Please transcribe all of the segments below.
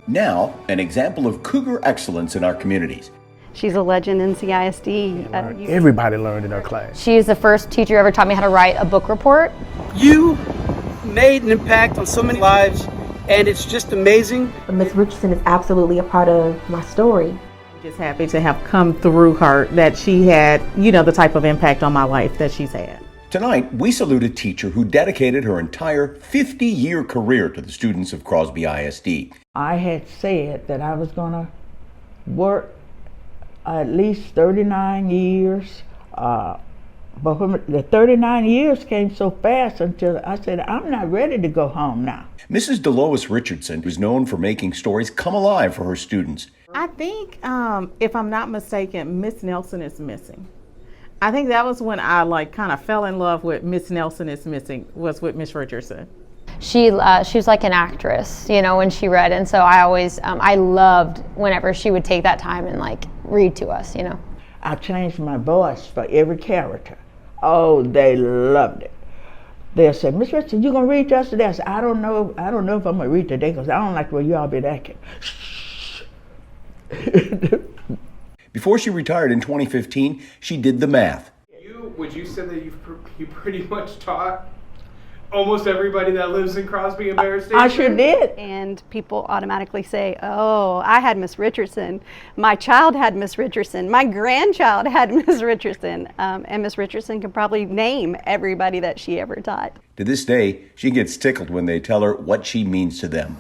Now, an example of Cougar excellence in our communities. She's a legend in CISD. Everybody learned in her class. She is the first teacher who ever taught me how to write a book report. You made an impact on so many lives, and it's just amazing. Ms. Richardson is absolutely a part of my story. Just happy to have come through her, that she had, the type of impact on my life that she's had. Tonight, we salute a teacher who dedicated her entire 50-year career to the students of Crosby ISD. I had said that I was going to work at least 39 years, but when the 39 years came so fast until I said, I'm not ready to go home now. Mrs. Deloise Richardson was known for making stories come alive for her students. I think, if I'm not mistaken, Miss Nelson is Missing. I think that was when I kind of fell in love with Miss Nelson is Missing, was with Miss Richardson. She was like an actress, when she read, and so I always, I loved whenever she would take that time and read to us, I changed my voice for every character. Oh, they loved it. They'll say, Miss Richardson, you gonna read to us today? I said, I don't know if I'm gonna read today because I don't like the way you all been acting. Before she retired in 2015, she did the math. Would you say that you pretty much taught almost everybody that lives in Crosby and Barrett Station? I sure did. And people automatically say, oh, I had Miss Richardson. My child had Miss Richardson. My grandchild had Miss Richardson. And Miss Richardson can probably name everybody that she ever taught. To this day, she gets tickled when they tell her what she means to them.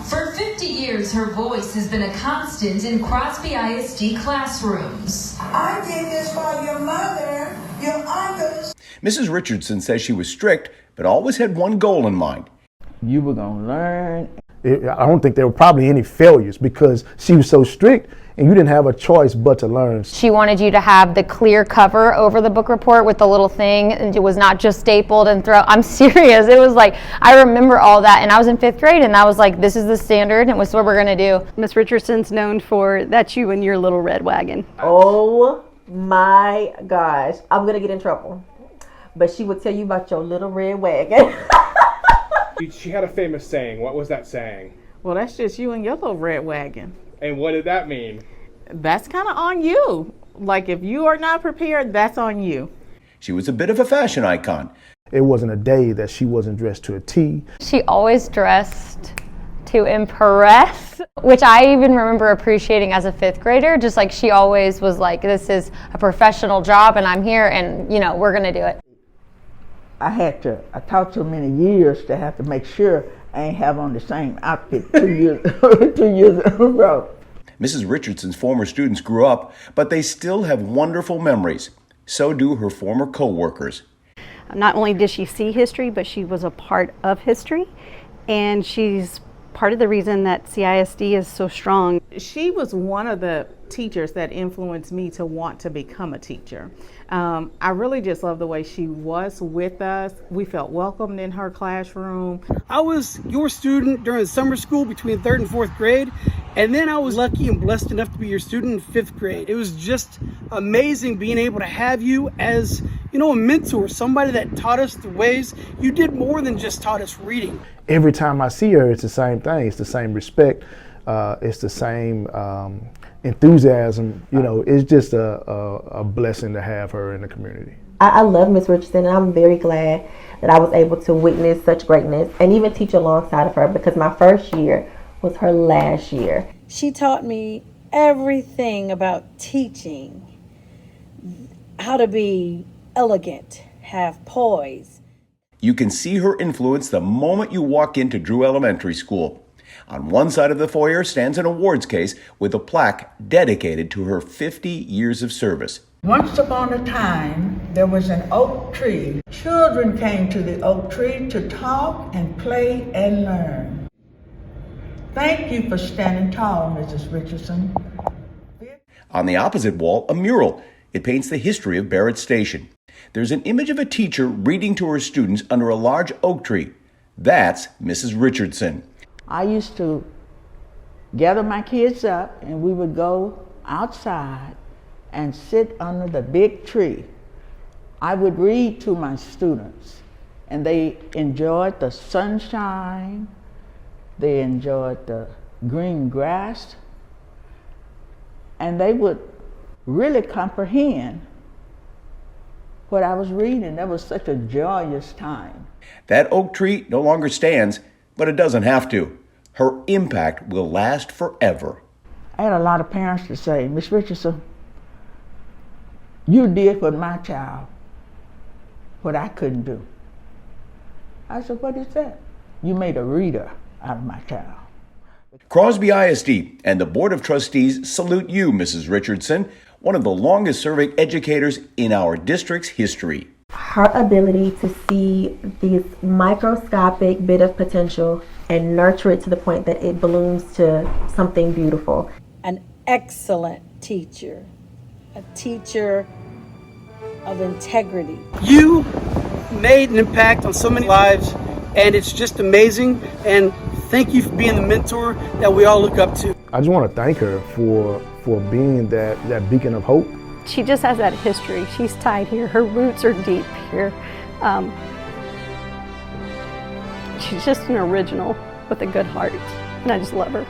For 50 years, her voice has been a constant in Crosby ISD classrooms. I did this for your mother, your uncles. Mrs. Richardson says she was strict, but always had one goal in mind. You were going to learn. I don't think there were probably any failures because she was so strict and you didn't have a choice but to learn. She wanted you to have the clear cover over the book report with the little thing, and it was not just stapled and thrown. I'm serious. It was I remember all that, and I was in 5th grade, and I was like, this is the standard, and it was what we're going to do. Miss Richardson's known for, that's you and your little red wagon. Oh my gosh, I'm going to get in trouble. But she would tell you about your little red wagon. She had a famous saying. What was that saying? Well, that's just you and your little red wagon. And what did that mean? That's kind of on you. If you are not prepared, that's on you. She was a bit of a fashion icon. It wasn't a day that she wasn't dressed to a T. She always dressed to impress, which I even remember appreciating as a 5th grader. Just she always was this is a professional job and I'm here and, we're going to do it. I taught so many years to have to make sure I ain't have on the same outfit 2 years, 2 years in a row. Mrs. Richardson's former students grew up, but they still have wonderful memories. So do her former co-workers. Not only did she see history, but she was a part of history, and she's part of the reason that CISD is so strong. She was one of the teachers that influenced me to want to become a teacher. I really just love the way she was with us. We felt welcomed in her classroom. I was your student during summer school between 3rd and 4th grade, and then I was lucky and blessed enough to be your student in 5th grade. It was just amazing being able to have you as, a mentor, somebody that taught us the ways. You did more than just taught us reading. Every time I see her, it's the same thing. It's the same respect. It's the same enthusiasm. It's just a blessing to have her in the community. I love Miss Richardson, and I'm very glad that I was able to witness such greatness and even teach alongside of her, because my first year was her last year. She taught me everything about teaching, how to be elegant, have poise. You can see her influence the moment you walk into Drew Elementary School. On one side of the foyer stands an awards case with a plaque dedicated to her 50 years of service. Once upon a time, there was an oak tree. Children came to the oak tree to talk and play and learn. Thank you for standing tall, Mrs. Richardson. On the opposite wall, a mural. It paints the history of Barrett Station. There's an image of a teacher reading to her students under a large oak tree. That's Mrs. Richardson. I used to gather my kids up and we would go outside and sit under the big tree. I would read to my students and they enjoyed the sunshine, they enjoyed the green grass, and they would really comprehend what I was reading. That was such a joyous time. That oak tree no longer stands, but it doesn't have to. Her impact will last forever. I had a lot of parents to say, Miss Richardson, you did for my child what I couldn't do. I said, what is that? You made a reader out of my child. Crosby ISD and the Board of Trustees salute you, Mrs. Richardson, one of the longest-serving educators in our district's history. Her ability to see this microscopic bit of potential and nurture it to the point that it blooms to something beautiful. An excellent teacher, a teacher of integrity. You made an impact on so many lives, and it's just amazing. And thank you for being the mentor that we all look up to. I just want to thank her for being that beacon of hope. She just has that history. She's tied here. Her roots are deep here. She's just an original with a good heart, and I just love her.